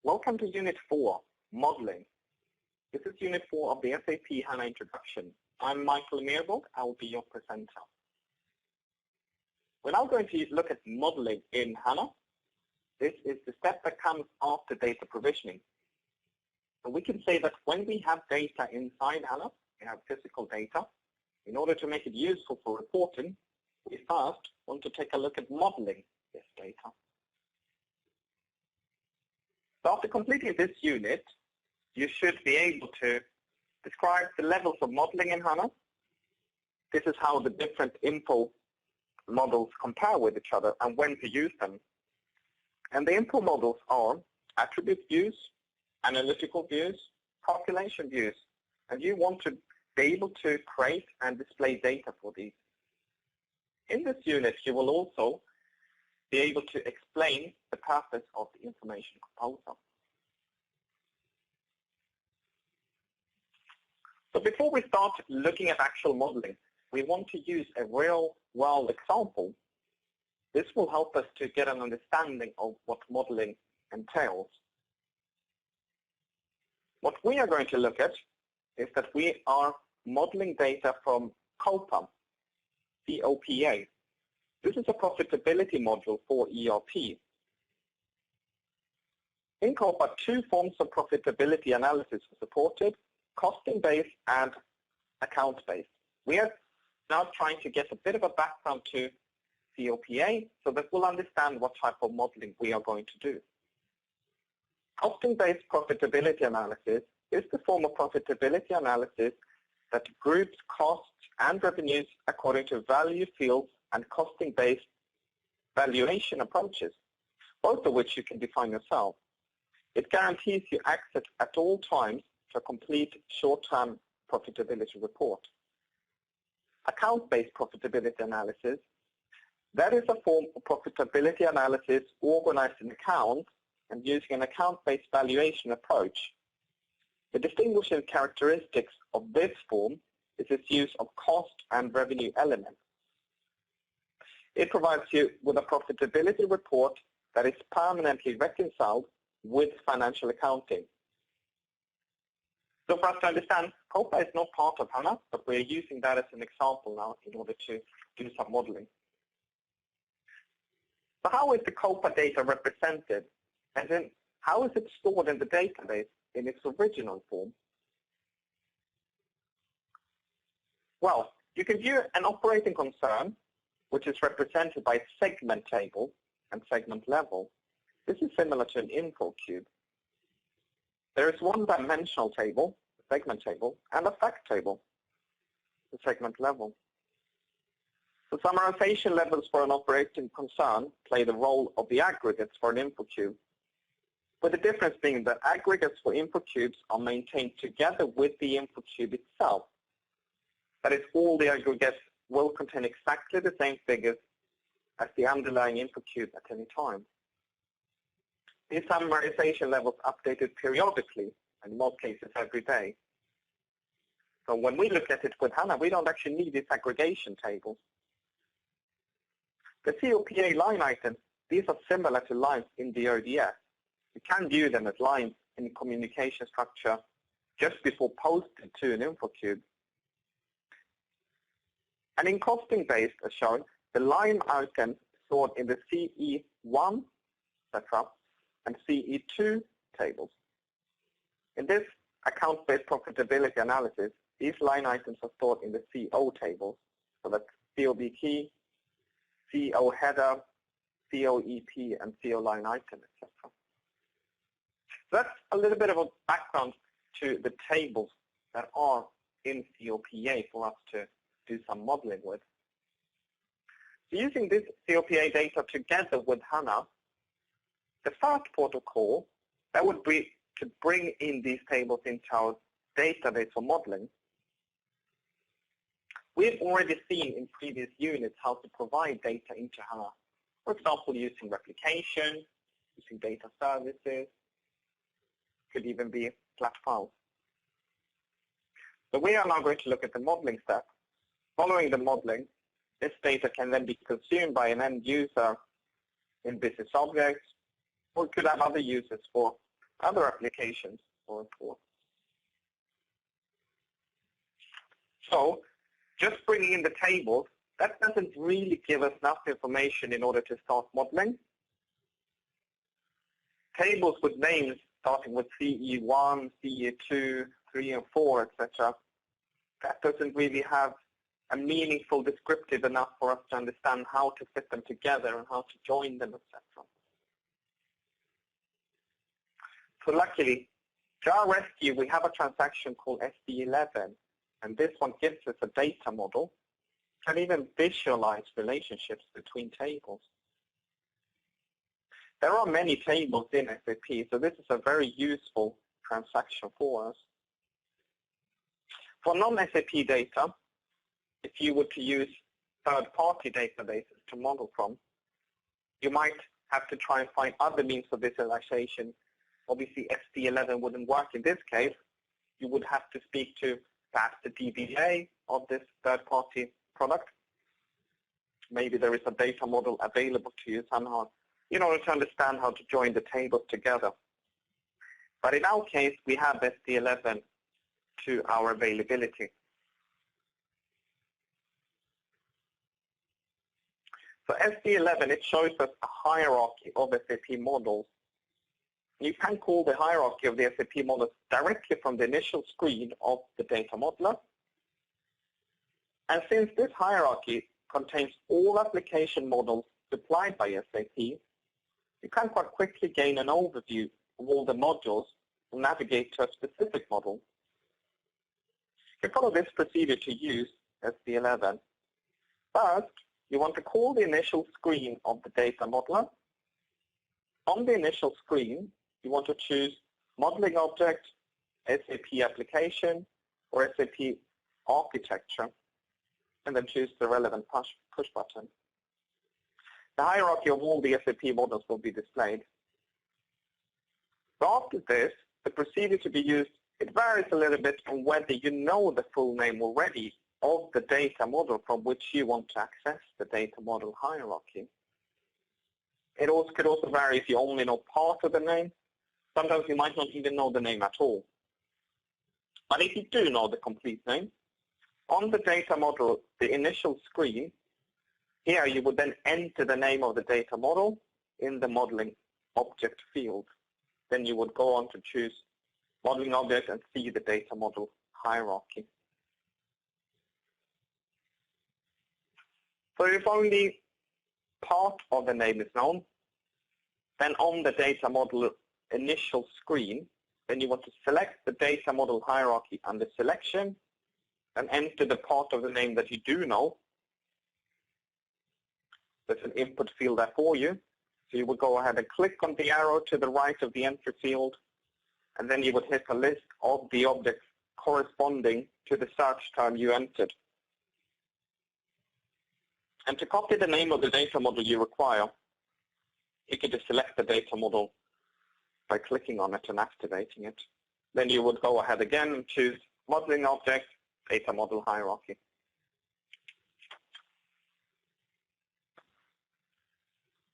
Welcome to Unit 4, Modeling. This is Unit 4 of the SAP HANA Introduction. I'm Michael Meerborg. I will be your presenter. We're now going to look at modeling in HANA. This is the step that comes after data provisioning. So we can say that when we have data inside HANA, we have physical data. In order to make it useful for reporting, we first want to take a look at modeling this data. So after completing this unit, you should be able to describe the levels of modeling in HANA. This is how the different info models compare with each other and when to use them. And the info models are attribute views, analytical views, population views. And you want to be able to create and display data for these. In this unit, you will also be able to explain the purpose of the information composer. So before we start looking at actual modeling, we want to use a real-world example. This will help us to get an understanding of what modeling entails. What we are going to look at is that we are modeling data from COPA, C-O-P-A. This is a profitability module for ERP. In COPA, two forms of profitability analysis are supported, costing-based and account-based. We are now trying to get a bit of a background to COPA so that we'll understand what type of modeling we are going to do. Costing-based profitability analysis is the form of profitability analysis that groups costs and revenues according to value fields and costing-based valuation approaches, both of which you can define yourself. It guarantees you access at all times to a complete short-term profitability report. Account-based profitability analysis, that is a form of profitability analysis organized in accounts and using an account-based valuation approach. The distinguishing characteristics of this form is its use of cost and revenue elements. It provides you with a profitability report that is permanently reconciled with financial accounting. So for us to understand, COPA is not part of HANA, but we're using that as an example now in order to do some modeling. So how is the COPA data represented? And then how is it stored in the database in its original form? Well, you can view an operating concern, which is represented by segment table and segment level. This is similar to an info cube. There is one-dimensional table, the segment table, and a fact table, the segment level. The summarization levels for an operating concern play the role of the aggregates for an info cube, with the difference being that aggregates for info cubes are maintained together with the info cube itself. That is, all the aggregates will contain exactly the same figures as the underlying info cube at any time. These summarization levels updated periodically, and in most cases every day. So when we look at it with HANA, we don't actually need these aggregation tables. The COPA line items, these are similar to lines in the ODS. You can view them as lines in the communication structure just before posted to an info cube. And in costing-based, as shown, the line items stored in the CE1 setup and CE2 tables. In this account-based profitability analysis, these line items are stored in the CO tables, so that's COB key, CO header, COEP, and CO line item, etc. So that's a little bit of a background to the tables that are in COPA for us to do some modeling with. So using this COPA data together with HANA, the first port of call, that would be to bring in these tables into our database for modeling. We've already seen in previous units how to provide data into HANA. For example, using replication, using data services, could even be flat files. So we are now going to look at the modeling step. Following the modeling, this data can then be consumed by an end user in business objects, or it could have other uses for other applications or reports. So just bringing in the tables, that doesn't really give us enough information in order to start modeling. Tables with names starting with CE1, CE2, 3 and 4, etc., that doesn't really have a meaningful descriptive enough for us to understand how to fit them together and how to join them, etc. So luckily, to our rescue, we have a transaction called SD11, and this one gives us a data model, can even visualize relationships between tables. There are many tables in SAP, so this is a very useful transaction for us. For non-SAP data, if you were to use third-party databases to model from, you might have to try and find other means of visualization. Obviously, SD11 wouldn't work in this case. You would have to speak to perhaps the DBA of this third-party product. Maybe there is a data model available to you somehow in order to understand how to join the tables together. But in our case, we have SD11 to our availability. So SD11, it shows us a hierarchy of SAP models. You can call the hierarchy of the SAP models directly from the initial screen of the data modeler. And since this hierarchy contains all application models supplied by SAP, you can quite quickly gain an overview of all the modules and navigate to a specific model. You can follow this procedure to use SD11. First, you want to call the initial screen of the data modeler. On the initial screen, you want to choose Modeling Object, SAP Application, or SAP Architecture, and then choose the relevant push button. The hierarchy of all the SAP models will be displayed. So after this, the procedure to be used, it varies a little bit on whether you know the full name already of the data model from which you want to access the data model hierarchy. It also could also vary if you only know part of the name. Sometimes you might not even know the name at all. But if you do know the complete name, on the data model, the initial screen, here you would then enter the name of the data model in the modeling object field. Then you would go on to choose modeling object and see the data model hierarchy. So if only part of the name is known, then on the data model initial screen, then you want to select the data model hierarchy under selection and enter the part of the name that you do know. There's an input field there for you. So you would go ahead and click on the arrow to the right of the entry field, and then you would hit a list of the objects corresponding to the search term you entered. And to copy the name of the data model you require, you can just select the data model by clicking on it and activating it. Then you would go ahead again and choose Modeling Object, Data Model Hierarchy.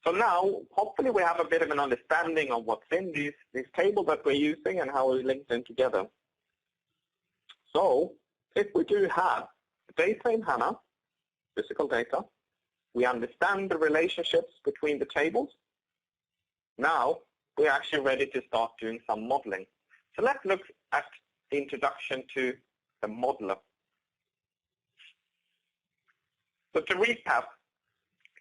So now, hopefully we have a bit of an understanding of what's in these tables that we're using and how we link them together. So, if we do have data in HANA, physical data, we understand the relationships between the tables. Now, we're actually ready to start doing some modeling. So let's look at the introduction to the modeler. So to recap,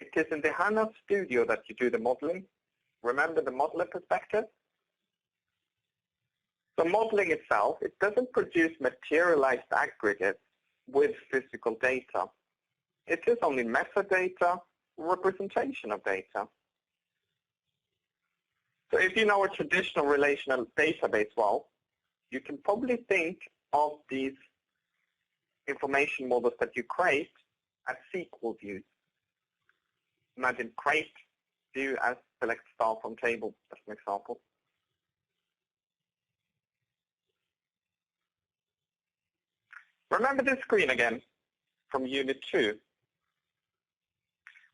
it is in the HANA Studio that you do the modeling. Remember the modeler perspective? So modeling itself, it doesn't produce materialized aggregates with physical data. It is only metadata, representation of data. So if you know a traditional relational database well, you can probably think of these information models that you create as SQL views. Imagine create view as select star from table, as an example. Remember this screen again from Unit 2.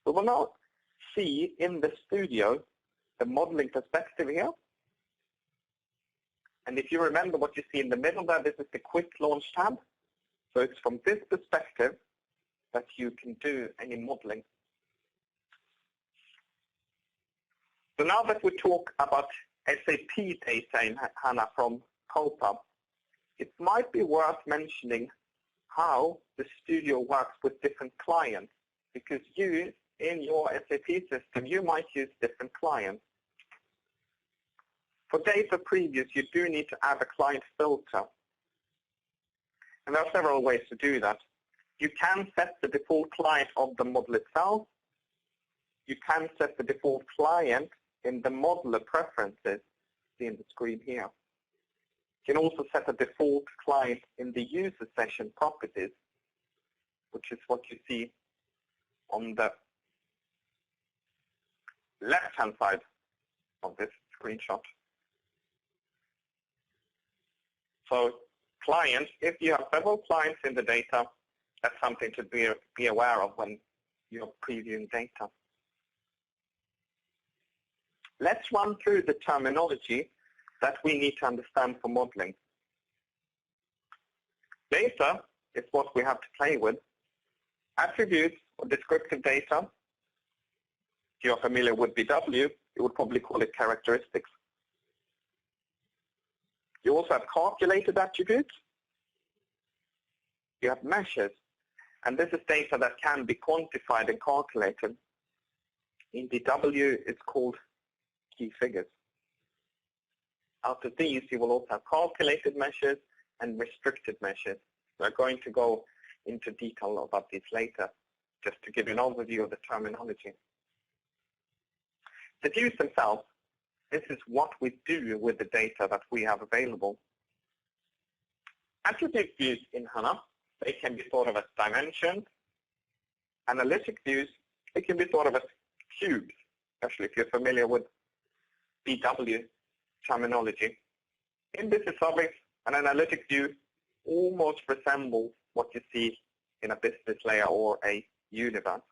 We will now see in the studio the modeling perspective here. And if you remember what you see in the middle there, this is the Quick Launch tab. So it's from this perspective that you can do any modeling. So now that we talk about SAP data in HANA from COPA, it might be worth mentioning how the studio works with different clients, because you, in your SAP system, you might use different clients. For data previews, you do need to add a client filter. And there are several ways to do that. You can set the default client of the model itself. You can set the default client in the modeler preferences, see in the screen here. You can also set a default client in the user session properties, which is what you see on the left-hand side of this screenshot. So clients, if you have several clients in the data, that's something to be aware of when you're previewing data. Let's run through the terminology that we need to understand for modeling. Data is what we have to play with. Attributes or descriptive data, if you're familiar with BW, you would probably call it characteristics. You also have calculated attributes. You have measures. And this is data that can be quantified and calculated. In BW, it's called key figures. Out of these, you will also have calculated measures and restricted measures. We're going to go into detail about these later, just to give you an overview of the terminology. The views themselves, this is what we do with the data that we have available. Attribute views in HANA, they can be thought of as dimensions. Analytic views, they can be thought of as cubes, especially if you're familiar with BW terminology. In business objects, an analytic view almost resembles what you see in a business layer or a universe.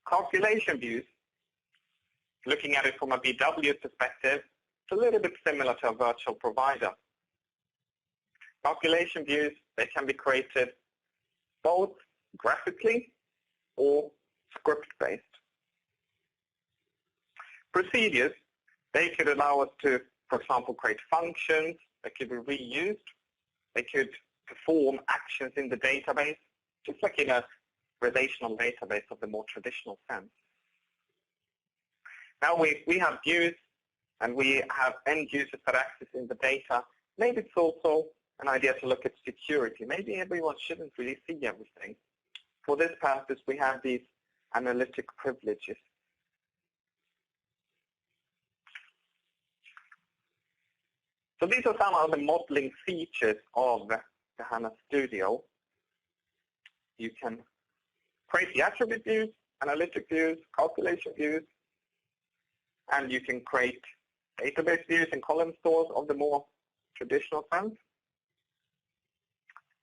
Calculation views, looking at it from a BW perspective, it's a little bit similar to a virtual provider. Calculation views, they can be created both graphically or script-based. Procedures, they could allow us to, for example, create functions that could be reused. They could perform actions in the database, just like in a relational database of the more traditional sense. Now we have views and we have end users that access in the data. Maybe it's also an idea to look at security. Maybe everyone shouldn't really see everything. For this purpose, we have these analytic privileges. So these are some of the modeling features of the HANA Studio. You can create the attribute views, analytic views, calculation views, and you can create database views and column stores of the more traditional sense.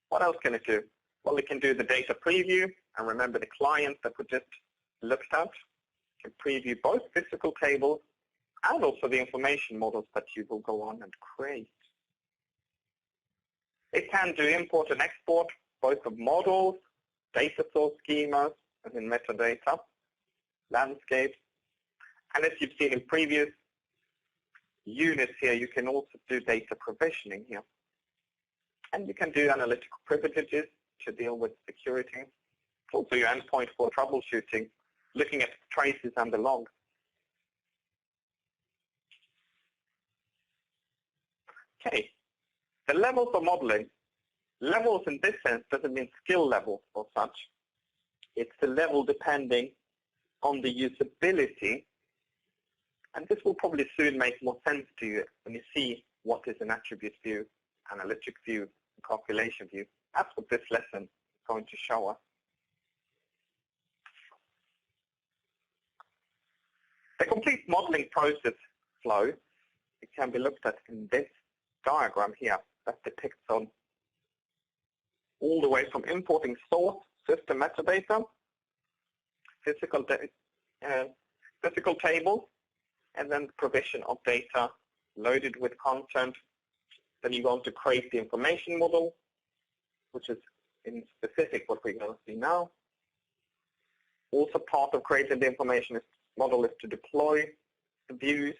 What else can it do? Well, it can do the data preview, and remember the client that we just looked at. It can preview both physical tables and also the information models that you will go on and create. It can do import and export, both of models, data source schemas, as in metadata, landscapes, and as you've seen in previous units here, you can also do data provisioning here. And you can do analytical privileges to deal with security. It's also your endpoint for troubleshooting, looking at traces and the logs. Okay, the levels of modeling. Levels in this sense doesn't mean skill level or such. It's the level depending on the usability. And this will probably soon make more sense to you when you see what is an attribute view, analytic view, calculation view. That's what this lesson is going to show us. The complete modeling process flow, it can be looked at in this diagram here that depicts on all the way from importing source system metadata, physical tables, and then provision of data loaded with content. Then you're going to create the information model, which is in specific what we're going to see now. Also part of creating the information model is to deploy the views,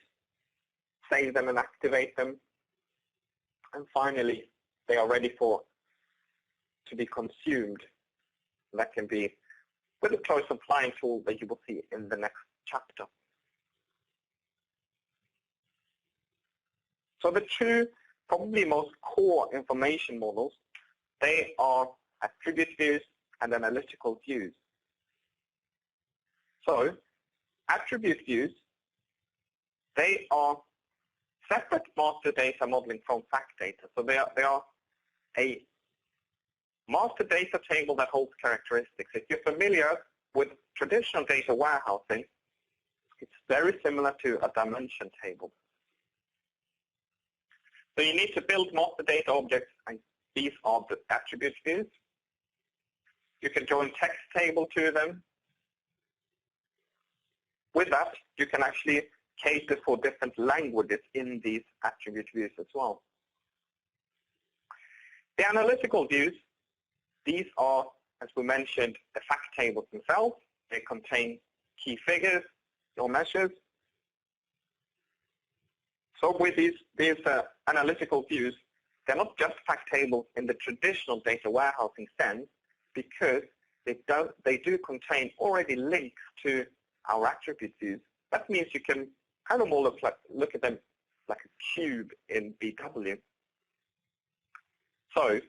save them and activate them. And finally, they are ready to be consumed. That can be with a choice of applying tool that you will see in the next chapter. So the two probably most core information models, they are attribute views and analytical views. So attribute views, they are separate master data modeling from fact data. So they are a master data table that holds characteristics. If you're familiar with traditional data warehousing, it's very similar to a dimension table. So you need to build master data objects, and these are the attribute views. You can join text table to them. With that, you can actually cater for different languages in these attribute views as well. The analytical views, these are, as we mentioned, the fact tables themselves. They contain key figures or measures. So with these analytical views, they're not just fact tables in the traditional data warehousing sense, because they do contain already links to our attribute views. That means you can kind of more look at them like a cube in BW. So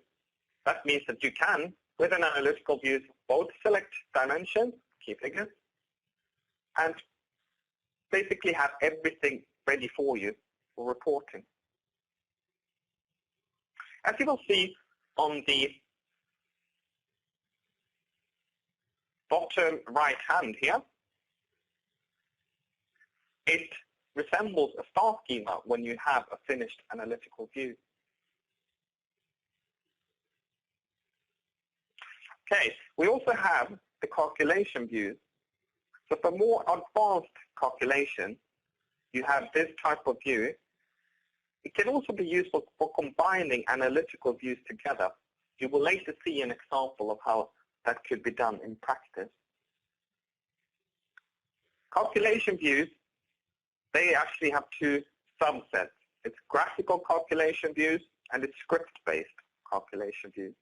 that means that you can, with an analytical view, both select dimensions, key figures, and basically have everything ready for you for reporting. As you will see on the bottom right hand here, it resembles a star schema when you have a finished analytical view. Okay, we also have the calculation views. So for more advanced calculation, you have this type of view. It can also be useful for combining analytical views together. You will later see an example of how that could be done in practice. Calculation views, they actually have two subsets. It's graphical calculation views and it's script-based calculation views.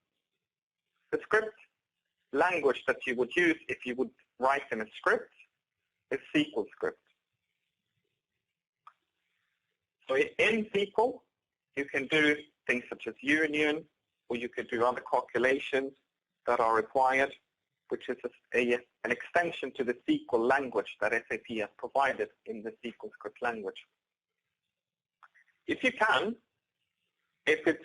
The script language that you would use if you would write in a script is SQL script. So in SQL, you can do things such as union, or you could do other calculations that are required, which is an extension to the SQL language that SAP has provided in the SQL script language. If you can, if it's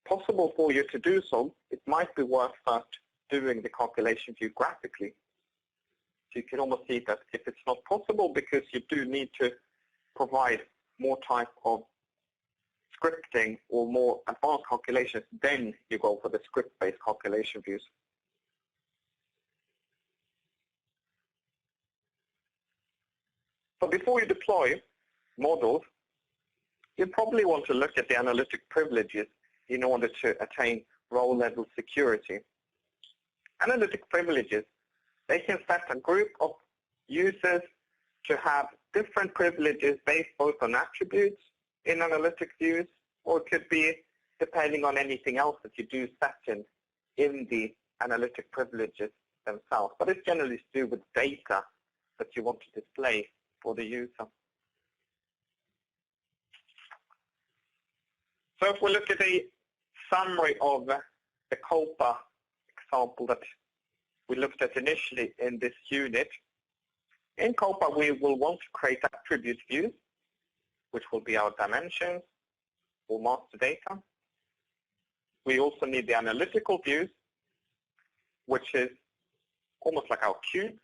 possible for you to do so, it might be worth first doing the calculation view graphically. So you can almost see that if it's not possible because you do need to provide more type of scripting or more advanced calculations, then you go for the script-based calculation views. So before you deploy models, you probably want to look at the analytic privileges in order to attain role-level security. Analytic privileges, they can set a group of users to have different privileges based both on attributes in analytic views, or it could be depending on anything else that you do set in the analytic privileges themselves. But it's generally to do with data that you want to display for the user. So if we look at a summary of the COPA example that we looked at initially in this unit, in COPA we will want to create attribute views, which will be our dimensions or master data. We also need the analytical views, which is almost like our cube.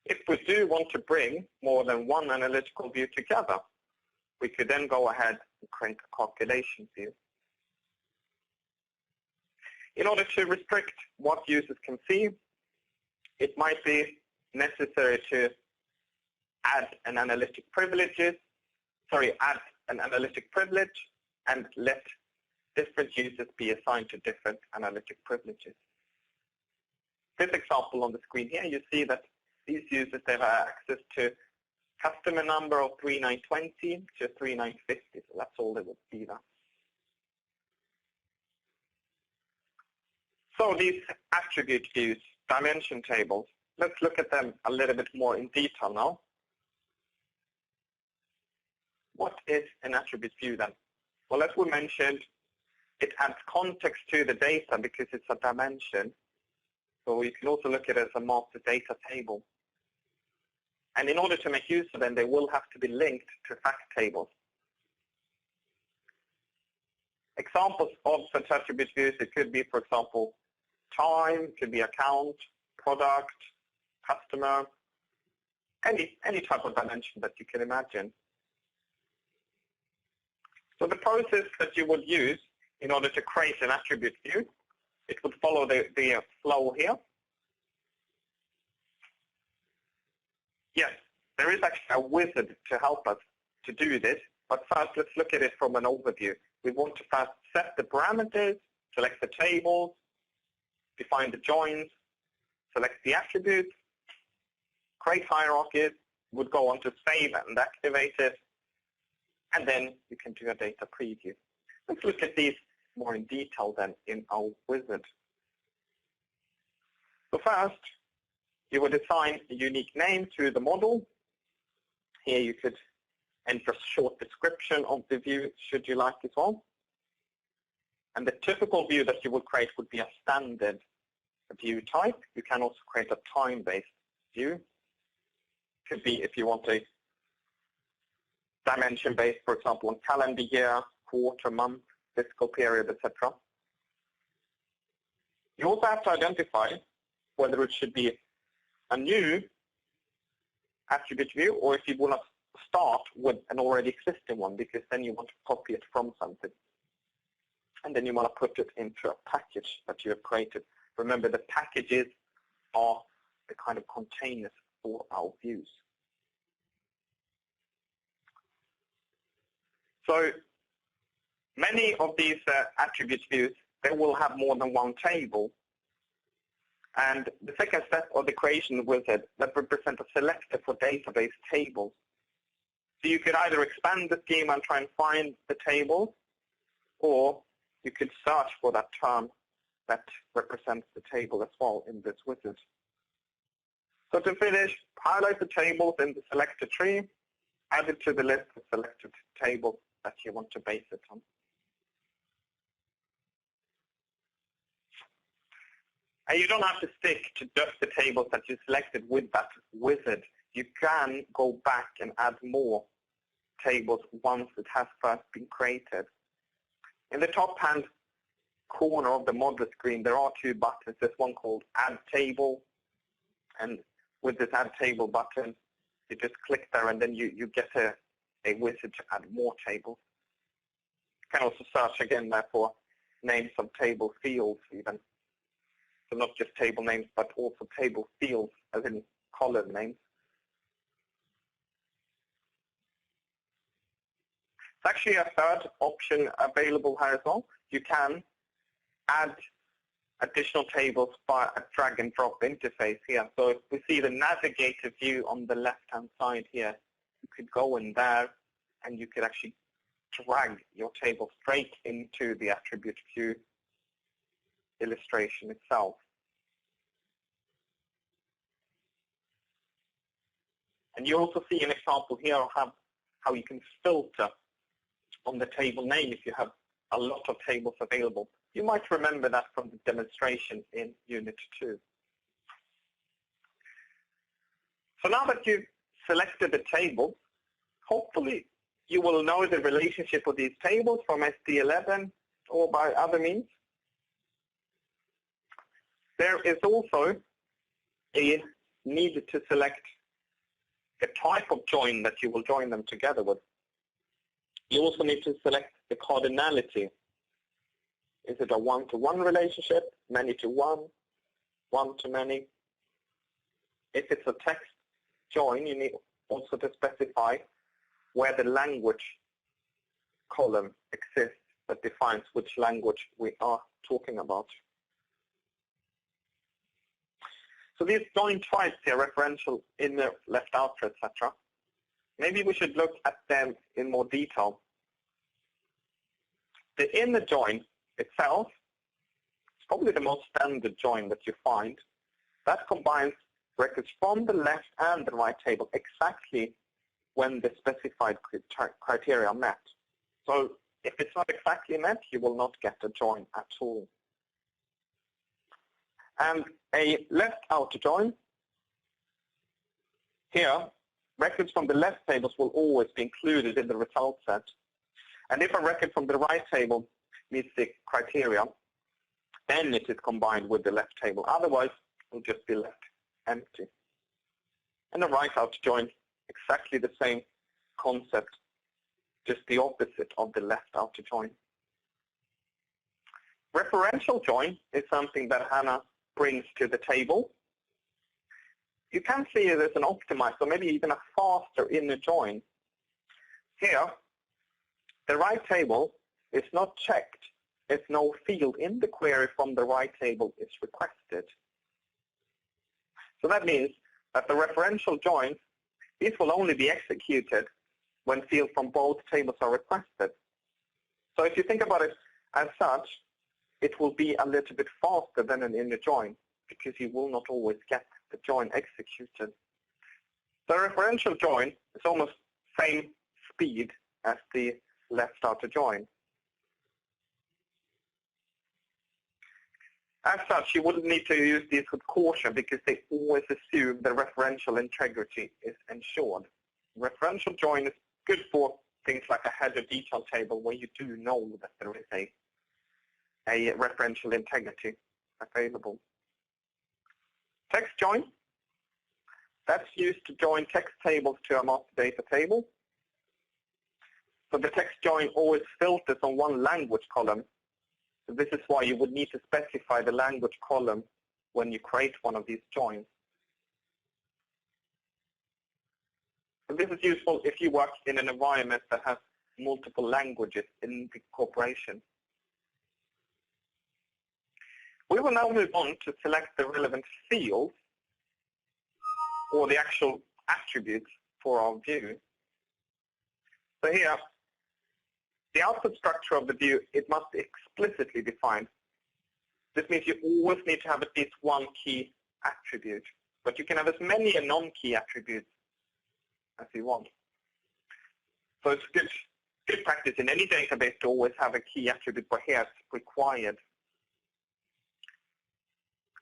If we do want to bring more than one analytical view together, we could then go ahead and create a calculation view. In order to restrict what users can see, it might be necessary to add an analytic privileges, add an analytic privilege and let different users be assigned to different analytic privileges. This example on the screen here, you see that these users, they have access to customer number of 3920 to 3950, so that's all they would see there. So these attribute views, dimension tables, let's look at them a little bit more in detail now. What is an attribute view then? Well, as we mentioned, it adds context to the data because it's a dimension. So you can also look at it as a master data table. And in order to make use of them, they will have to be linked to fact tables. Examples of such attribute views, it could be, for example, time, it could be account, product, customer, any type of dimension that you can imagine. So the process that you would use in order to create an attribute view, it would follow the flow here. Yes, there is actually a wizard to help us to do this, but first let's look at it from an overview. We want to first set the parameters, select the tables, define the joins, select the attributes, create hierarchies, would go on to save and activate it, and then you can do a data preview. Let's look at these more in detail then in our wizard. So first, you would assign a unique name to the model. Here you could enter a short description of the view, should you like as well. And the typical view that you would create would be a standard view type. You can also create a time-based view. Could be if you want a dimension-based, for example, on calendar year, quarter, month, fiscal period, etc. You also have to identify whether it should be a new attribute view or if you want to start with an already existing one, because then you want to copy it from something. And then you want to put it into a package that you have created. Remember, the packages are the kind of containers for our views. So many of these attribute views, they will have more than one table. And the second step of the creation wizard that represents a selector for database tables. So you could either expand the schema and try and find the table, or you could search for that term that represents the table as well in this wizard. So to finish, highlight the tables in the selector tree, add it to the list of selected tables that you want to base it on. And you don't have to stick to just the tables that you selected with that wizard. You can go back and add more tables once it has first been created. In the top hand corner of the model screen, there are two buttons. There's one called Add Table. And with this Add Table button, you just click there and then you get a wizard to add more tables. You can also search again there for names of table fields even. So not just table names, but also table fields, as in column names. There's actually a third option available here as well. You can add additional tables by a drag and drop interface here. So if we see the navigator view on the left-hand side here, you could go in there and you could actually drag your table straight into the attribute view illustration itself. And you also see an example here of how you can filter on the table name if you have a lot of tables available. You might remember that from the demonstration in Unit 2. So now that you've selected the table, hopefully you will know the relationship of these tables from SD11 or by other means. There is also a need to select the type of join that you will join them together with. You also need to select the cardinality. Is it a one-to-one relationship, many-to-one, one-to-many? If it's a text join, you need also to specify where the language column exists that defines which language we are talking about. So these join twice here, referential, inner, left, outer, etc. Maybe we should look at them in more detail. The inner join itself is probably the most standard join that you find. That combines records from the left and the right table exactly when the specified criteria are met. So if it's not exactly met, you will not get a join at all. And a left outer join, here, records from the left tables will always be included in the result set. And if a record from the right table meets the criteria, then it is combined with the left table. Otherwise, it will just be left empty. And the right outer join, exactly the same concept, just the opposite of the left outer join. Referential join is something that HANA brings to the table. You can see it as an optimized or maybe even a faster inner join. Here, the right table is not checked if no field in the query from the right table is requested. So that means that the referential joins, these will only be executed when fields from both tables are requested. So if you think about it as such, it will be a little bit faster than an inner join because you will not always get the join executed. The referential join is almost same speed as the left outer join. As such, you wouldn't need to use these with caution because they always assume the referential integrity is ensured. Referential join is good for things like a header detail table where you do know that there is a referential integrity available. Text join, that's used to join text tables to a master data table. So the text join always filters on one language column. So this is why you would need to specify the language column when you create one of these joins. So this is useful if you work in an environment that has multiple languages in the corporation. We will now move on to select the relevant fields or the actual attributes for our view. So here, the output structure of the view, it must be explicitly defined. This means you always need to have at least one key attribute, but you can have as many non-key attributes as you want. So it's good practice in any database to always have a key attribute, but here it's required.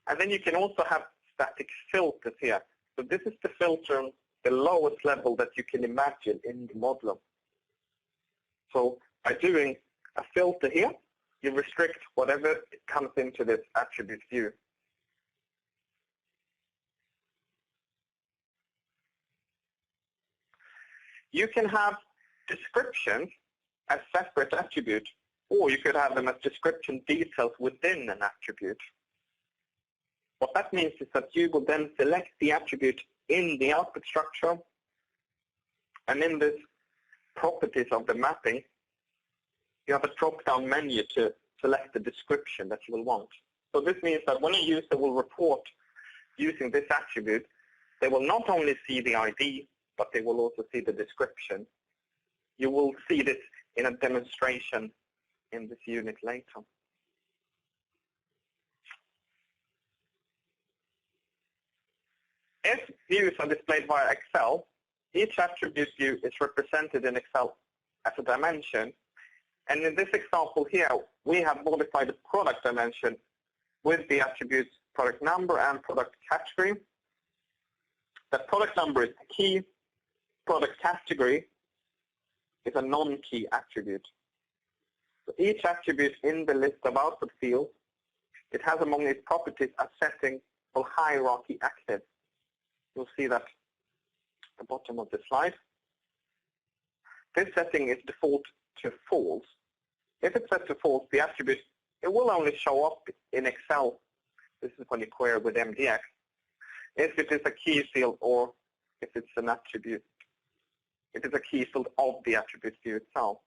And then you can also have static filters here. So this is the filter on the lowest level that you can imagine in the modeler. So by doing a filter here, you restrict whatever comes into this attribute view. You can have descriptions as separate attributes, or you could have them as description details within an attribute. What that means is that you will then select the attribute in the output structure, and in this properties of the mapping, you have a drop-down menu to select the description that you will want. So this means that when a user will report using this attribute, they will not only see the ID, but they will also see the description. You will see this in a demonstration in this unit later. If views are displayed via Excel, each attribute view is represented in Excel as a dimension. And in this example here, we have modified the product dimension with the attributes product number and product category. The product number is the key. Product category is a non-key attribute. So each attribute in the list of output fields, it has among its properties a setting for hierarchy active. You'll see that at the bottom of the slide. This setting is default to false. If it's set to false, the attribute, it will only show up in Excel. This is when you query with MDX. If it is a key field or if it's an attribute, it is a key field of the attribute view itself.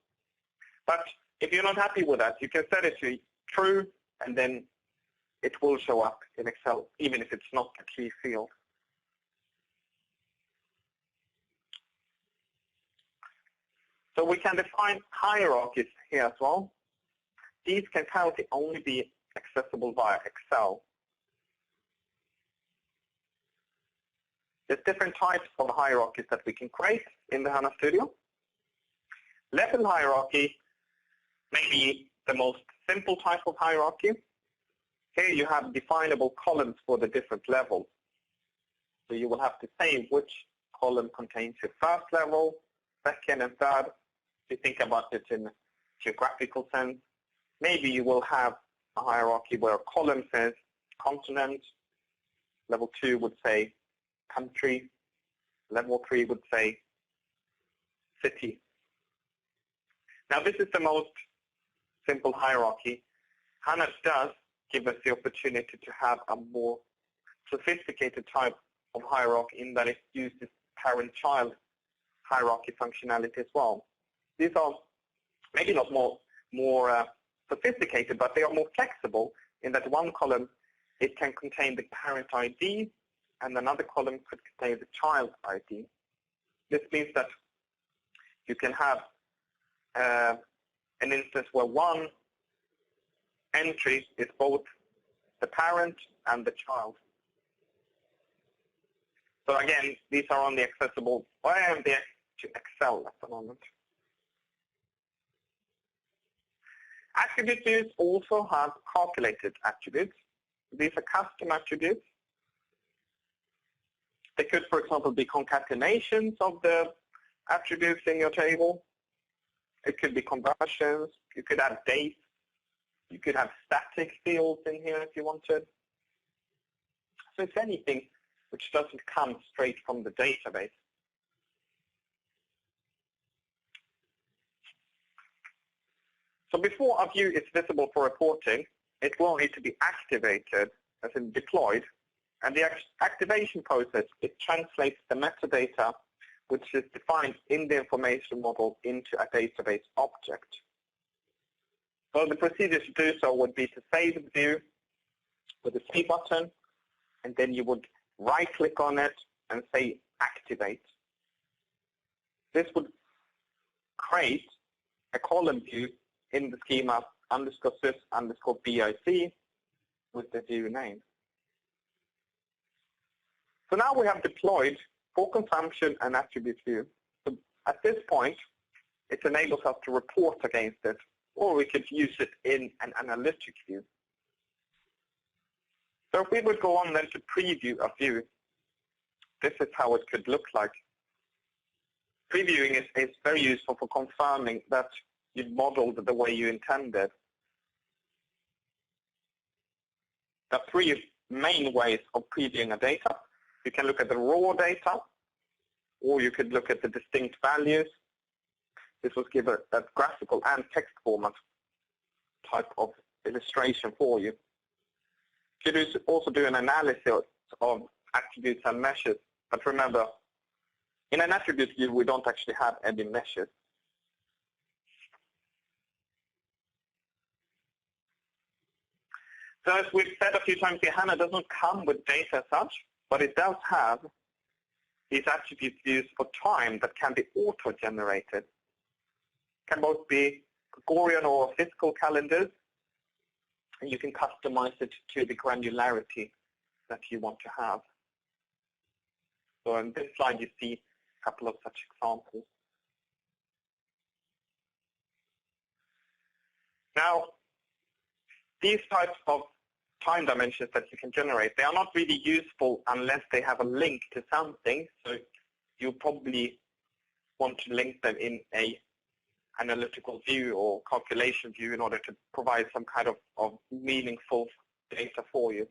But if you're not happy with that, you can set it to true, and then it will show up in Excel, even if it's not a key field. So we can define hierarchies here as well. These can currently only be accessible via Excel. There's different types of hierarchies that we can create in the HANA Studio. Level hierarchy may be the most simple type of hierarchy. Here you have definable columns for the different levels. So you will have to say which column contains your first level, second, and third. If you think about it in a geographical sense, maybe you will have a hierarchy where a column says continent, level 2 would say country, level 3 would say city. Now this is the most simple hierarchy. HANA does give us the opportunity to have a more sophisticated type of hierarchy in that it uses parent-child hierarchy functionality as well. These are maybe not more sophisticated, but they are more flexible in that one column, it can contain the parent ID, and another column could contain the child ID. This means that you can have an instance where one entry is both the parent and the child. So again, these are only accessible via to Excel at the moment. Attribute views also have calculated attributes. These are custom attributes. They could, for example, be concatenations of the attributes in your table. It could be conversions. You could add dates. You could have static fields in here if you wanted. So it's anything which doesn't come straight from the database. So before a view is visible for reporting, it will need to be activated, as in deployed. And the activation process, it translates the metadata, which is defined in the information model, into a database object. So the procedure to do so would be to save the view with the Save button, and then you would right-click on it and say Activate. This would create a column view in the schema _sys_bic with the view name. So now we have deployed for consumption and attribute view. So at this point, it enables us to report against it, or we could use it in an analytic view. So if we would go on then to preview a view, this is how it could look like. Previewing is very useful for confirming that you've modeled the way you intended. There are three main ways of previewing a data. You can look at the raw data, or you could look at the distinct values. This will give a graphical and text format type of illustration for you. You could also do an analysis of attributes and measures. But remember, in an attribute view, we don't actually have any measures. So as we've said a few times here, HANA does not come with data as such, but it does have these attribute views for time that can be auto-generated. Can both be Gregorian or fiscal calendars, and you can customize it to the granularity that you want to have. So in this slide, you see a couple of such examples. Now, these types of time dimensions that you can generate, they are not really useful unless they have a link to something. So you probably want to link them in a analytical view or calculation view in order to provide some kind of meaningful data for you.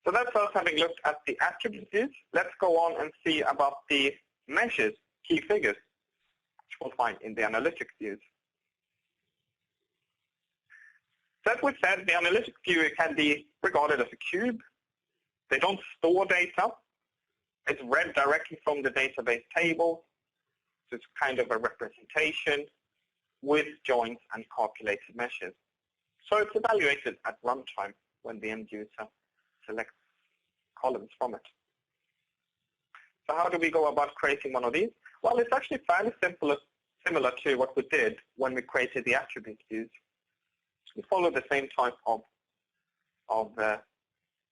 So that's us having looked at the attribute views. Let's go on and see about the measures, key figures, which we'll find in the analytics views. So as we said, the analytics view can be regarded as a cube. They don't store data. It's read directly from the database table. So it's kind of a representation with joins and calculated meshes. So it's evaluated at runtime when the end user selects columns from it. So how do we go about creating one of these? Well, it's actually fairly simple, similar to what we did when we created the attribute views. We follow the same type of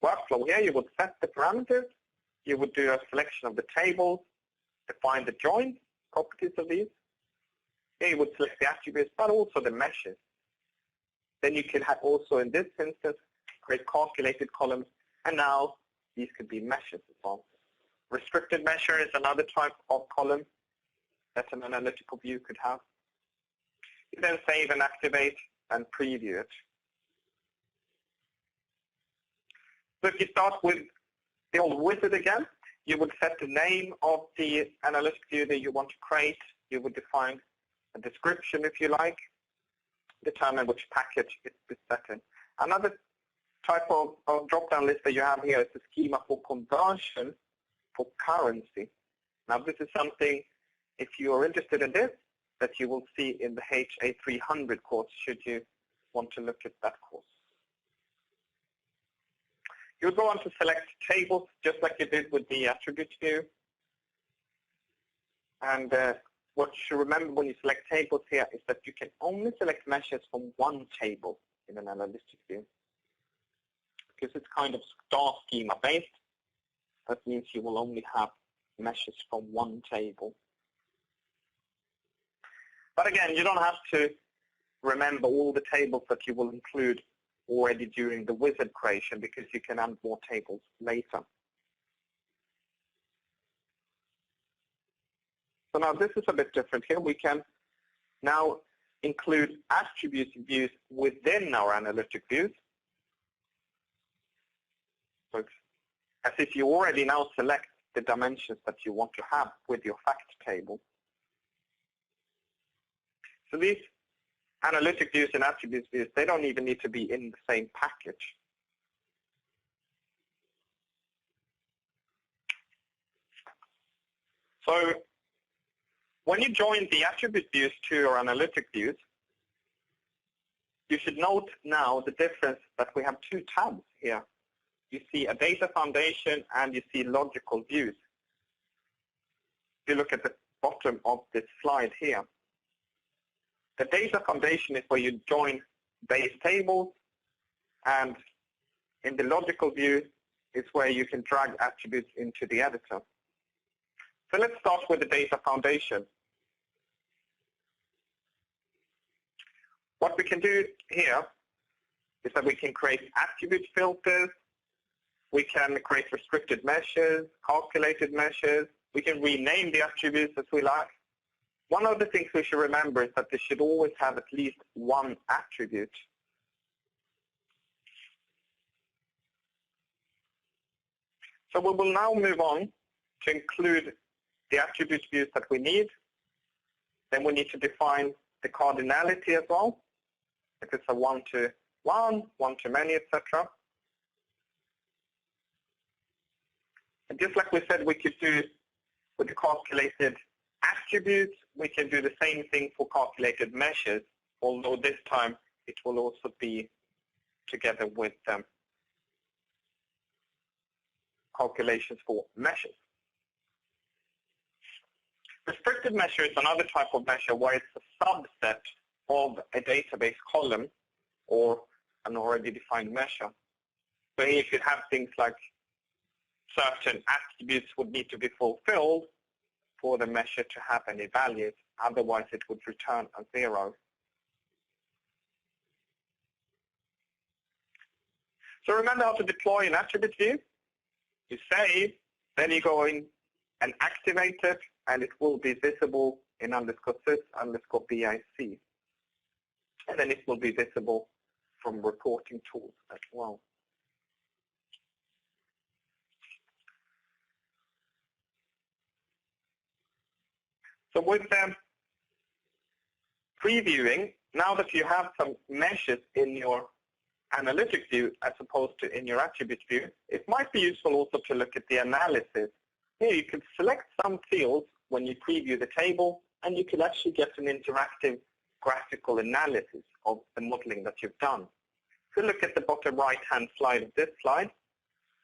workflow here. You would set the parameters. You would do a selection of the tables, define the joins, properties of these. Here you would select the attributes, but also the meshes. Then you can have also, in this instance, create calculated columns, and now these could be meshes as well. Restricted measure is another type of column that an analytical view could have. You then save and activate and preview it. So if you start with the old wizard again, you would set the name of the analytic view that you want to create. You would define a description, if you like, determine which package it's set in. Another type of drop-down list that you have here is the schema for conversion for currency. Now, this is something, if you are interested in this, that you will see in the HA100 course, should you want to look at that course. You'll go on to select tables, just like you did with the attribute view. And what you should remember when you select tables here is that you can only select meshes from one table in an analytic view, because it's kind of star schema based. That means you will only have meshes from one table. But again, you don't have to remember all the tables that you will include already during the wizard creation, because you can add more tables later. So now this is a bit different here. We can now include attribute views within our analytic views. So it's as if you already now select the dimensions that you want to have with your fact table. So these analytic views and attribute views, they don't even need to be in the same package. So when you join the attribute views to your analytic views, you should note now the difference that we have two tabs here. You see a data foundation and you see logical views. If you look at the bottom of this slide here, the data foundation is where you join base tables, and in the logical view is where you can drag attributes into the editor. So let's start with the data foundation. What we can do here is that we can create attribute filters, we can create restricted meshes, calculated meshes, we can rename the attributes as we like. One of the things we should remember is that they should always have at least one attribute. So we will now move on to include the attribute views that we need. Then we need to define the cardinality as well, if it's a one-to-one, one-to-many, etc. And just like we said, we could do with the calculated attributes, we can do the same thing for calculated meshes, although this time it will also be together with calculations for meshes. Restricted measure is another type of measure where it's a subset of a database column or an already defined measure. So here you could have things like certain attributes would need to be fulfilled for the measure to have any values. Otherwise, it would return a 0. So remember how to deploy an attribute view. You save, then you go in and activate it, and it will be visible in _sys_BIC. And then it will be visible from reporting tools as well. So with previewing, now that you have some meshes in your analytic view as opposed to in your attribute view, it might be useful also to look at the analysis Here you can select some fields when you preview the table, and you can actually get an interactive graphical analysis of the modeling that you've done. If you look at the bottom right-hand slide of this slide,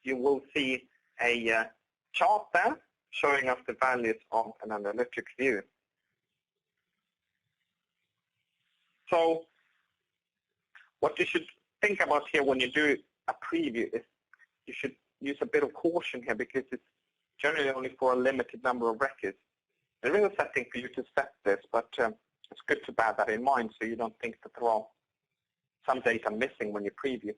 you will see a chart there showing us the values of an analytic view. So what you should think about here when you do a preview is you should use a bit of caution here, because it's generally only for a limited number of records. There is a setting for you to set this, but it's good to bear that in mind so you don't think that there are some data missing when you preview.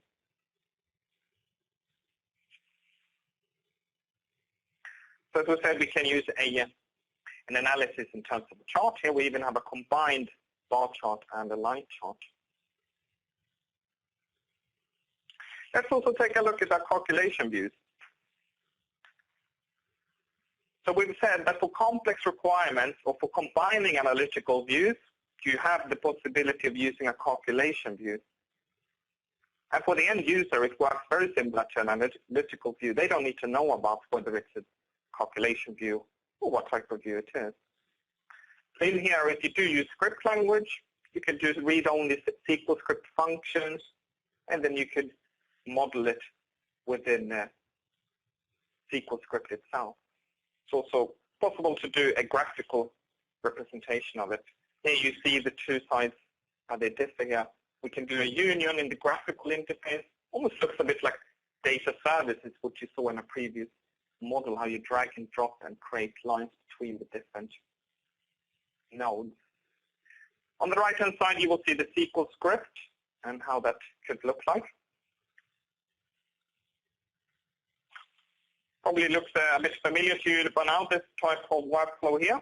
So as we said, we can use an analysis in terms of a chart. Here we even have a combined bar chart and a line chart. Let's also take a look at our calculation views. So we've said that for complex requirements or for combining analytical views, you have the possibility of using a calculation view. And for the end user, it works very similar to an analytical view. They don't need to know about whether it's a calculation view or what type of view it is. So in here, if you do use script language, you can just read only SQL script functions, and then you could model it within SQL script itself. It's also possible to do a graphical representation of it. Here you see the two sides, how they differ here. We can do a union in the graphical interface. Almost looks a bit like data services, which you saw in a previous model, how you drag and drop and create lines between the different nodes. On the right-hand side, you will see the SQL script and how that could look like. Probably looks a bit familiar to you by now, this type of workflow here.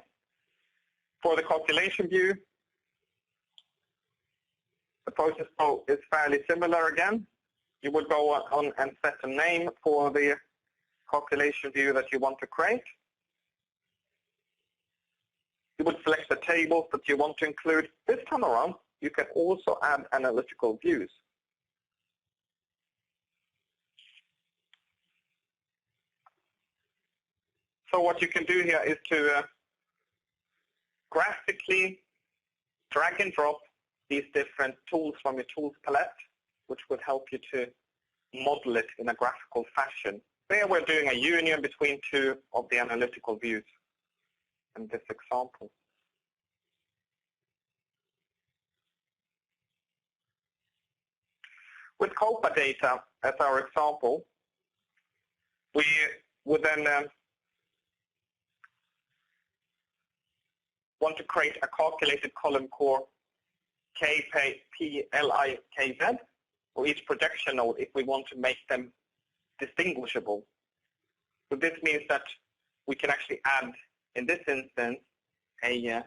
For the calculation view, the process flow is fairly similar again. You would go on and set a name for the calculation view that you want to create. You would select the tables that you want to include. This time around, you can also add analytical views. So what you can do here is to graphically drag and drop these different tools from your tools palette, which would help you to model it in a graphical fashion. There we're doing a union between two of the analytical views in this example. With COPA data as our example, we would then want to create a calculated column core KPLIKZ for each projection node if we want to make them distinguishable. So this means that we can actually add, in this instance, a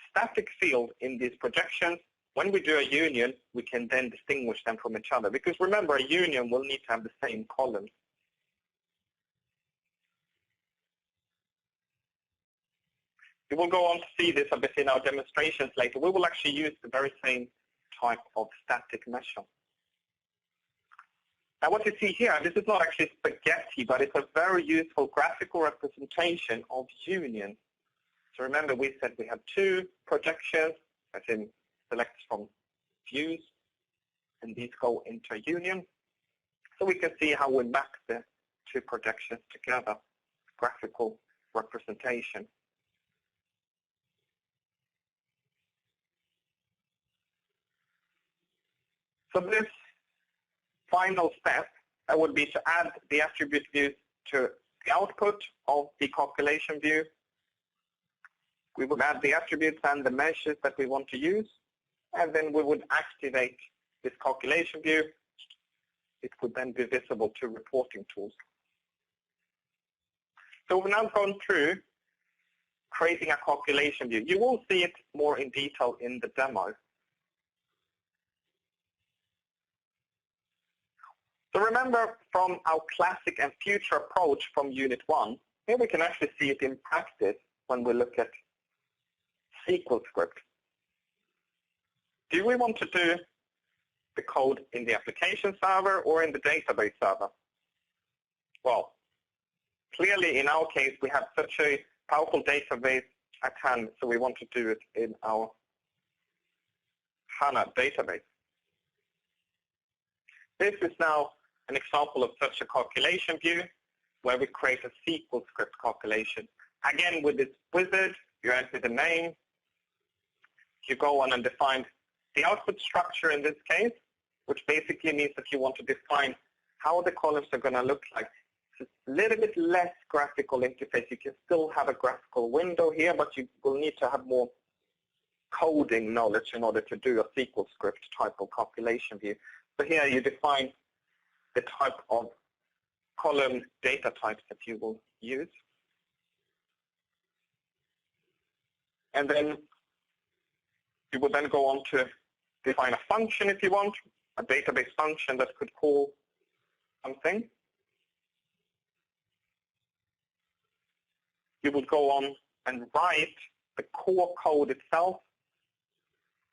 static field in these projections. When we do a union, we can then distinguish them from each other. Because remember, a union will need to have the same columns. We will go on to see this a bit in our demonstrations later. We will actually use the very same type of static measure. Now what you see here, this is not actually spaghetti, but it's a very useful graphical representation of union. So remember, we said we have two projections, as in select from views, and these go into a union. So we can see how we map the two projections together, graphical representation. So this final step would be to add the attribute views to the output of the calculation view. We would add the attributes and the measures that we want to use, and then we would activate this calculation view. It would then be visible to reporting tools. So we've now gone through creating a calculation view. You will see it more in detail in the demo. So remember from our classic and future approach from Unit 1, here we can actually see it in practice when we look at SQL script. Do we want to do the code in the application server or in the database server? Well, clearly, in our case, we have such a powerful database at hand, so we want to do it in our HANA database. This is now an example of such a calculation view where we create a SQL script calculation. Again, with this wizard, you enter the name. You go on and define the output structure in this case, which basically means that you want to define how the columns are going to look like. It's a little bit less graphical interface. You can still have a graphical window here, but you will need to have more coding knowledge in order to do a SQL script type of calculation view. So here you define the type of column data types that you will use. And then you will then go on to define a function if you want, a database function that could call something. You would go on and write the core code itself,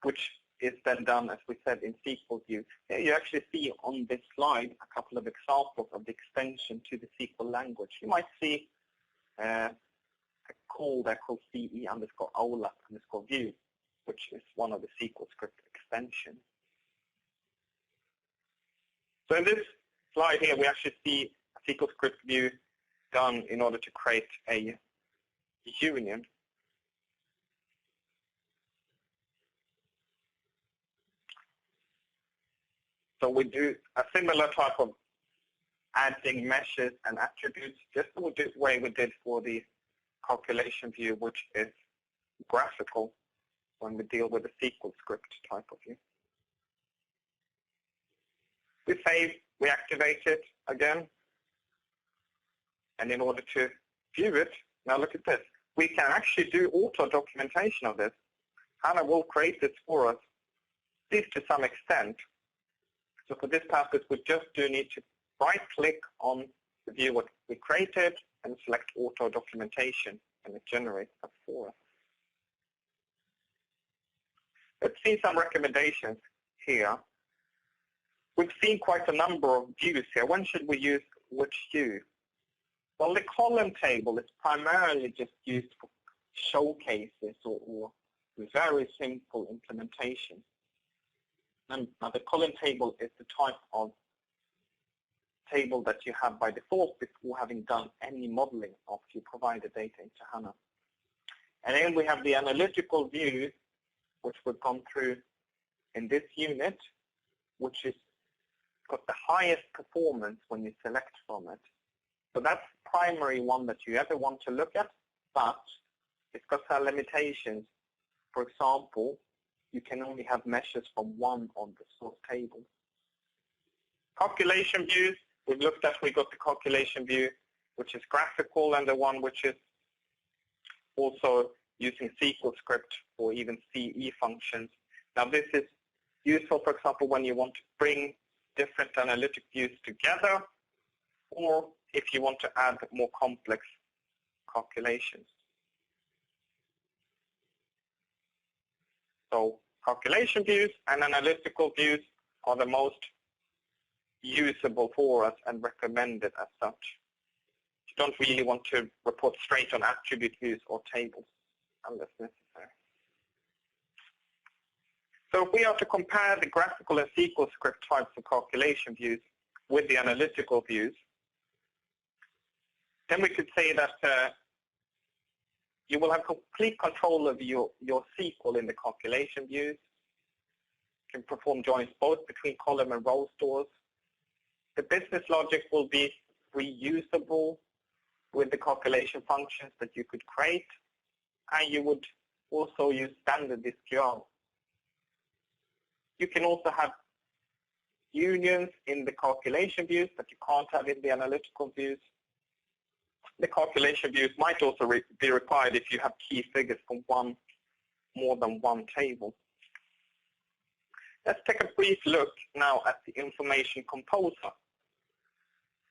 which is then done, as we said, in SQL view. Here you actually see on this slide a couple of examples of the extension to the SQL language. You might see a call there called CE_OLAP_view, which is one of the SQL script extensions. So in this slide here, we actually see a SQL script view done in order to create a union. So we do a similar type of adding meshes and attributes, just the way we did for the calculation view, which is graphical when we deal with the SQL script type of view. We save, we activate it again. And in order to view it, now look at this. We can actually do auto documentation of this. HANA will create this for us, at least to some extent. So for this purpose, we just do need to right-click on the view what we created and select auto documentation, and it generates that for us. Let's see some recommendations here. We've seen quite a number of views here. When should we use which view? Well, the column table is primarily just used for showcases or very simple implementation. And the column table is the type of table that you have by default before having done any modeling after you provide the data into HANA. And then we have the analytical view, which we've gone through in this unit, which is got the highest performance when you select from it. So that's the primary one that you ever want to look at, but it's got some limitations. For example, you can only have meshes from one on the source table. Calculation views, we've looked at, we got the calculation view, which is graphical, and the one which is also using SQL script or even CE functions. Now this is useful, for example, when you want to bring different analytic views together, or if you want to add more complex calculations. So calculation views and analytical views are the most usable for us and recommended as such. You don't really want to report straight on attribute views or tables unless necessary. So if we are to compare the graphical and SQL script types of calculation views with the analytical views, then we could say that you will have complete control of your SQL in the calculation views. You can perform joins both between column and row stores. The business logic will be reusable with the calculation functions that you could create, and you would also use standard SQL. You can also have unions in the calculation views that you can't have in the analytical views. The calculation views might also be required if you have key figures from more than one table. Let's take a brief look now at the Information Composer,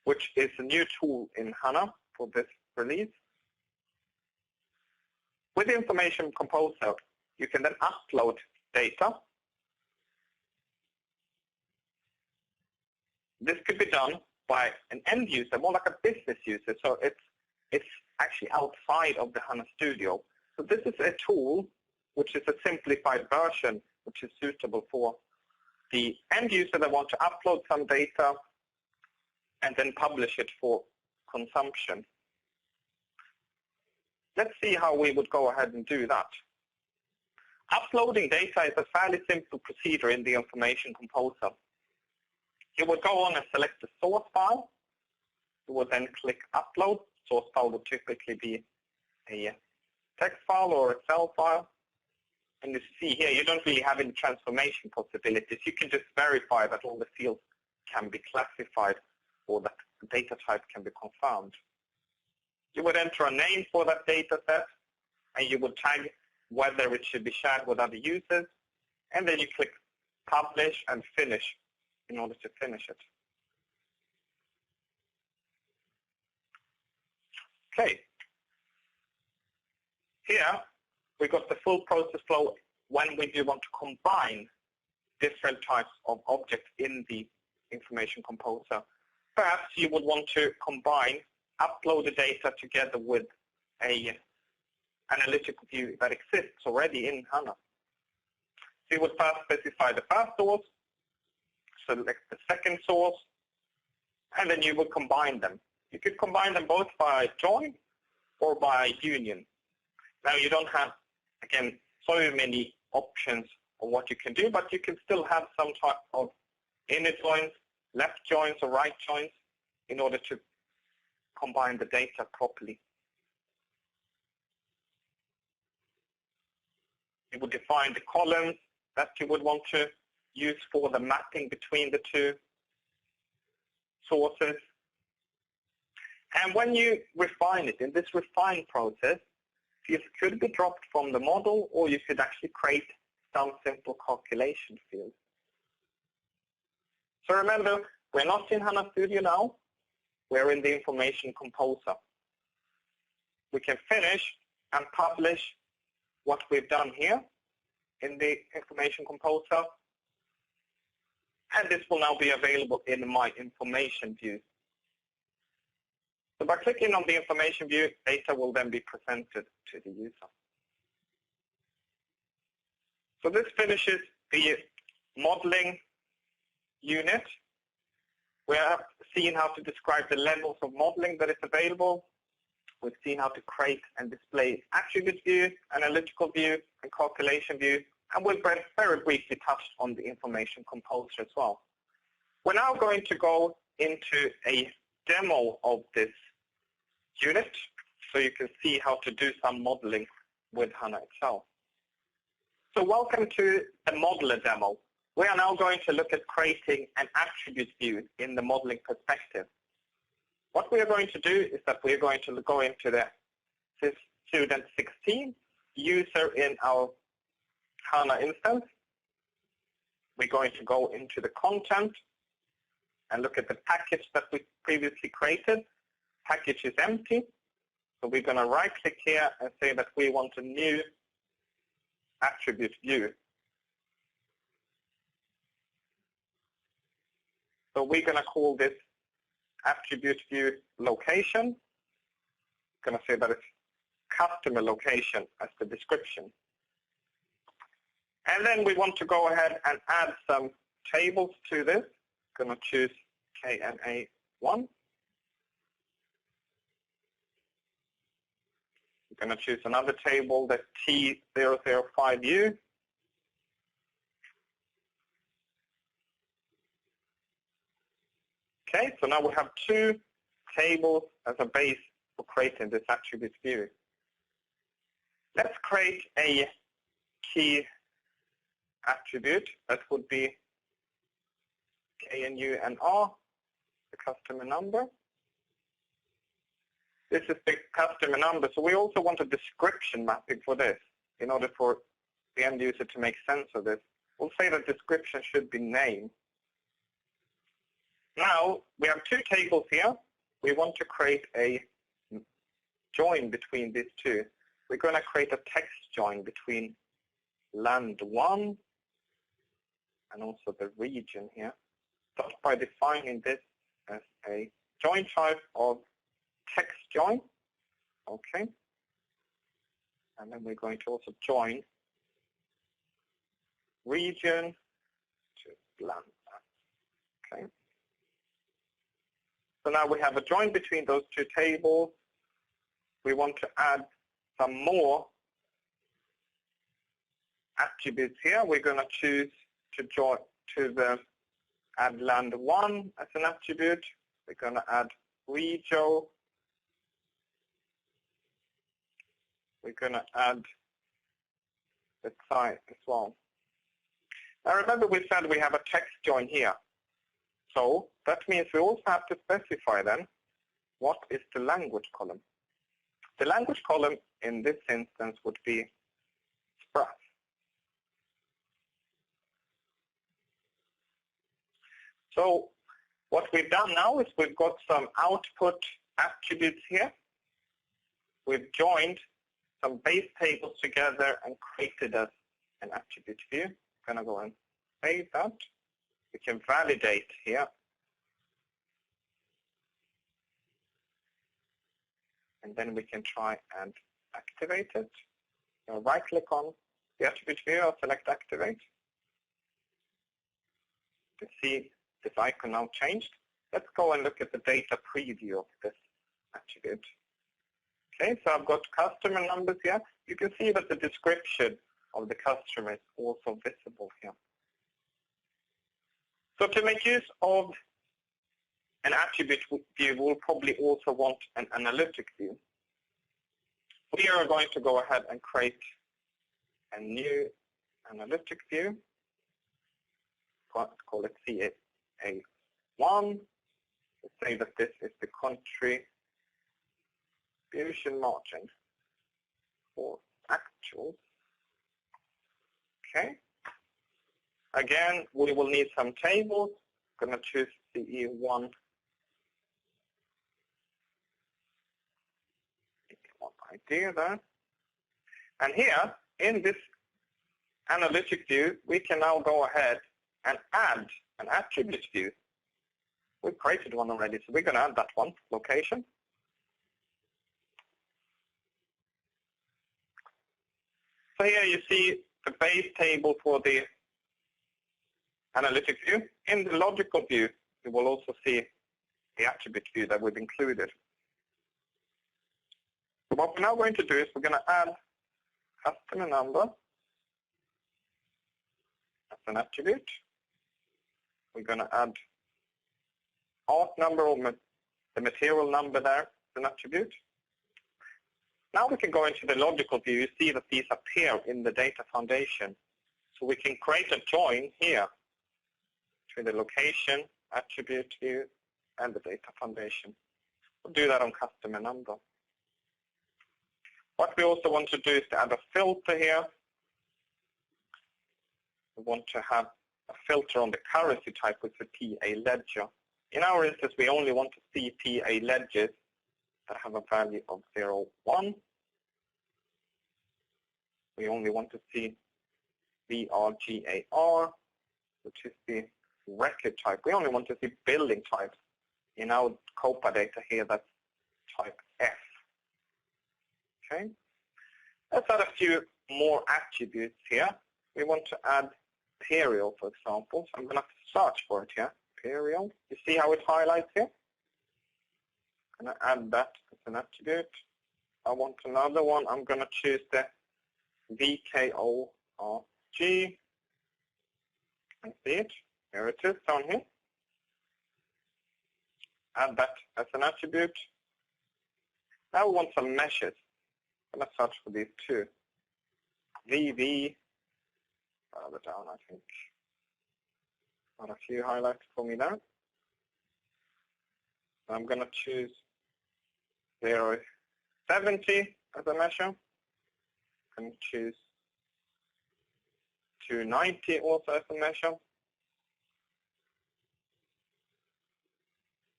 which is a new tool in HANA for this release. With the Information Composer, you can then upload data. This could be done by an end user, more like a business user. So it's it's actually outside of the HANA Studio. So this is a tool which is a simplified version which is suitable for the end user that want to upload some data and then publish it for consumption. Let's see how we would go ahead and do that. Uploading data is a fairly simple procedure in the Information Composer. You would go on and select the source file. You would then click Upload. Source file would typically be a text file or Excel file. And you see here, you don't really have any transformation possibilities. You can just verify that all the fields can be classified or that the data type can be confirmed. You would enter a name for that data set, and you would tag whether it should be shared with other users, and then you click Publish and Finish in order to finish it. Okay. Here, we got the full process flow when we do want to combine different types of objects in the Information Composer. Perhaps you would want to combine, upload the data together with an analytical view that exists already in HANA. So you would first specify the first source, select the second source, and then you would combine them. You could combine them both by join or by union. Now you don't have, again, so many options on what you can do, but you can still have some type of inner joins, left joins or right joins in order to combine the data properly. You would define the columns that you would want to use for the mapping between the two sources. And when you refine it, in this refine process, fields could be dropped from the model, or you could actually create some simple calculation fields. So remember, we're not in HANA Studio now. We're in the Information Composer. We can finish and publish what we've done here in the Information Composer. And this will now be available in my information view. So by clicking on the information view, data will then be presented to the user. So this finishes the modeling unit. We have seen how to describe the levels of modeling that is available. We've seen how to create and display attribute view, analytical view, and calculation view. And we've very briefly touched on the Information Composer as well. We're now going to go into a demo of this unit so you can see how to do some modeling with HANA itself. So welcome to the modeler demo. We are now going to look at creating an attribute view in the modeling perspective. What we are going to do is that we are going to go into the student 16 user in our HANA instance. We're going to go into the content and look at the package that we previously created. Package is empty. So we're going to right-click here and say that we want a new attribute view. So we're going to call this attribute view location. I'm going to say that it's customer location as the description. And then we want to go ahead and add some tables to this. I'm going to choose KNA1. I'm going to choose another table, the T005U. Okay, so now we have two tables as a base for creating this attribute view. Let's create a key attribute that would be KNU and R, the customer number. This is the customer number, so we also want a description mapping for this in order for the end user to make sense of this. We'll say that description should be name. Now, we have two tables here. We want to create a join between these two. We're going to create a text join between land 1 and also the region here. Start by defining this as a join type of text join. Okay. And then we're going to also join region to land. Okay. So now we have a join between those two tables. We want to add some more attributes here. We're going to choose to join to the add land 1 as an attribute. We're going to add region. We're going to add the site as well. Now remember we said we have a text join here. So that means we also have to specify then what is the language column. The language column in this instance would be Sprat. So what we've done now is we've got some output attributes here. We've joined some base tables together and created an attribute view. I'm going to go and save that. We can validate here. And then we can try and activate it. Right-click on the attribute view or select activate. You see this icon now changed. Let's go and look at the data preview of this attribute. Okay, so I've got customer numbers here. You can see that the description of the customer is also visible here. So to make use of an attribute view, we'll probably also want an analytic view. We are going to go ahead and create a new analytic view. Call it HA1. Let's say that this is the contribution margin for actuals. Okay. Again, we will need some tables. I'm going to choose CE1 idea there. And here, in this analytic view, we can now go ahead and add an attribute view. We've created one already, so we're going to add that one, location. So here you see the base table for the analytic view. In the logical view, you will also see the attribute view that we've included. So what we're now going to do is we're going to add customer number as an attribute. We're going to add art number or the material number there as an attribute. Now we can go into the logical view. You see that these appear in the data foundation. So we can create a join here between the location, attribute view, and the data foundation. We'll do that on customer number. What we also want to do is to add a filter here. We want to have a filter on the currency type with the PA ledger. In our instance, we only want to see PA ledgers that have a value of 0, 1. We only want to see VRGAR, which is the record type. We only want to see building types. In our COPA data here, that's type F. Okay. Let's add a few more attributes here. We want to add imperial, for example. So I'm going to search for it here. Imperial. You see how it highlights here? I'm going to add that as an attribute. I want another one. I'm going to choose the VKORG. I see it. Here it is down here. Add that as an attribute. Now we want some meshes. I'm going to search for these two. VV, further down, I think. Got a few highlights for me there. I'm going to choose 070 as a measure. I'm going to choose 290 also as a measure.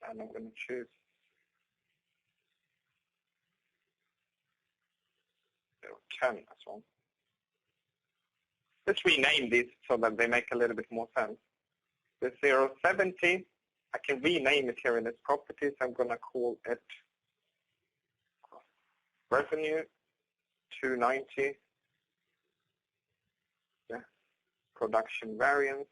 And I'm going to choose 010 as well. Let's rename these so that they make a little bit more sense. The 070, I can rename it here in its properties. I'm going to call it revenue, 290. Yeah. Production variance.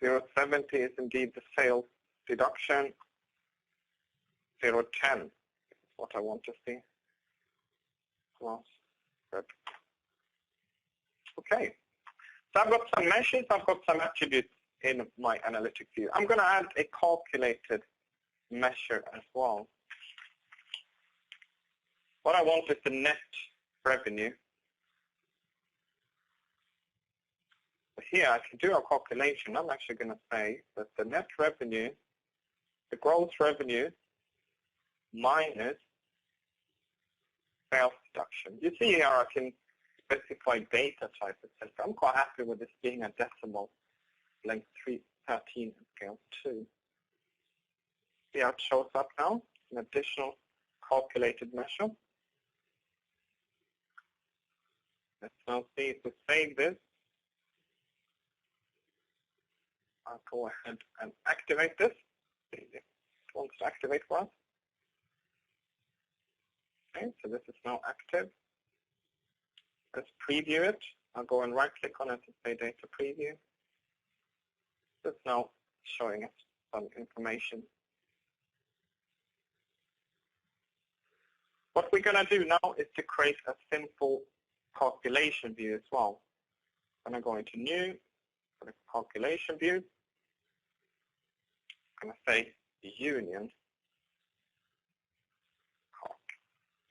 070 is indeed the sales deduction. 010 is what I want to see. Well, good. Okay. So I've got some measures, I've got some attributes in my analytic view. I'm going to add a calculated measure as well. What I want is the net revenue. Here I can do a calculation. I'm actually going to say that the net revenue, the gross revenue minus sales deduction. You see here I can specify data type, etc. I'm quite happy with this being a decimal length 13 and scale 2. See how it shows up now? An additional calculated measure. Let's now see if we save this. I'll go ahead and activate this. It wants to activate for us. Okay, so this is now active. Let's preview it. I'll go and right-click on it and say data preview. It's now showing us some information. What we're going to do now is to create a simple calculation view as well. I'm going to go into New, for the calculation view. I'm going to say Union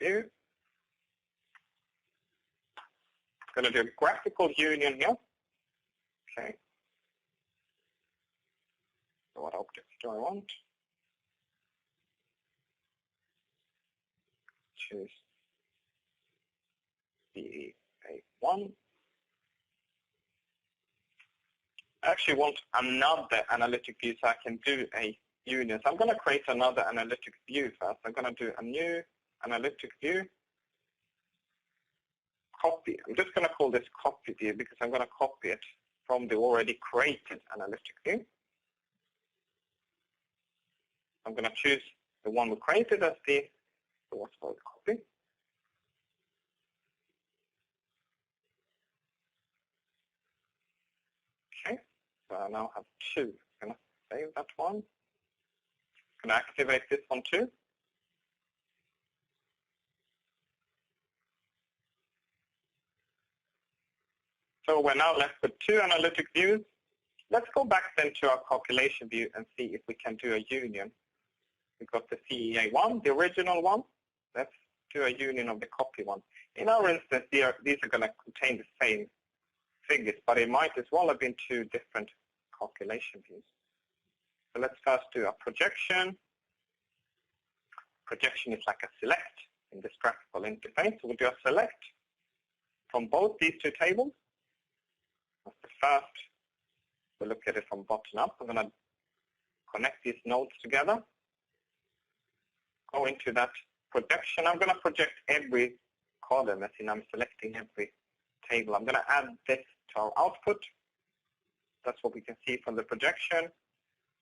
view. I'm going to do a graphical union here. Okay. So what objects do I want? Choose HA1. I actually want another analytic view so I can do a union. So I'm going to create another analytic view first. I'm going to do a new analytic view. Copy. I'm just going to call this copy view because I'm going to copy it from the already created analytic view. I'm going to choose the one we created as the what's called copy. Okay, so I now have two. I'm going to save that one. I'm going to activate this one too. So we're now left with two analytic views. Let's go back then to our calculation view and see if we can do a union. We've got the CEA1, the original one. Let's do a union of the copy one. In our instance, these are going to contain the same figures, but it might as well have been two different calculation views. So let's first do a projection. Projection is like a select in this graphical interface. So we'll do a select from both these two tables. That's the first. We'll look at it from bottom up. I'm going to connect these nodes together. Go into that projection. I'm going to project every column, as in I'm selecting every table. I'm going to add this to our output. That's what we can see from the projection.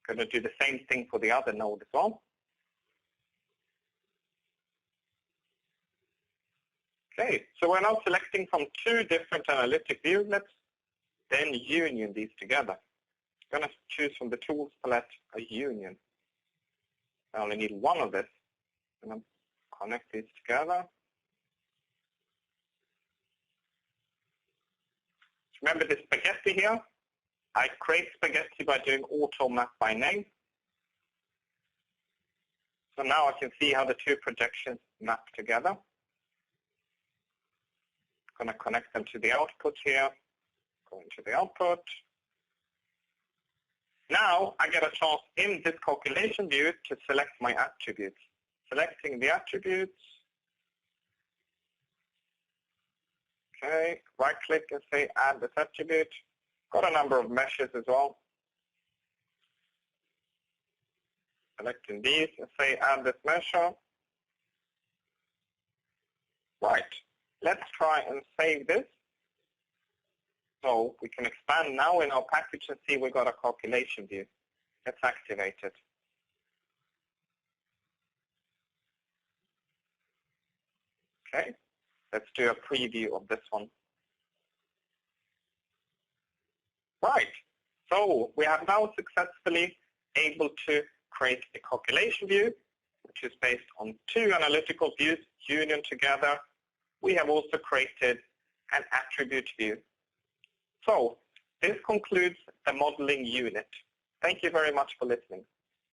I'm going to do the same thing for the other node as well. Okay, so we're now selecting from two different analytic views. Let's then union these together. I'm going to choose from the tools palette a union. I only need one of this. And I'll connect these together. Remember the spaghetti here? I create spaghetti by doing auto map by name. So now I can see how the two projections map together. I'm going to connect them to the output here. Go into the output. Now I get a chance in this calculation view to select my attributes. Selecting the attributes. Okay, right click and say add this attribute. Got a number of meshes as well. Selecting these and say add this measure. Right, let's try and save this. So we can expand now in our package and see we got a calculation view. Let's activate it. Okay, let's do a preview of this one. Right, so we have now successfully able to create a calculation view, which is based on two analytical views union together. We have also created an attribute view. So this concludes the modeling unit. Thank you very much for listening.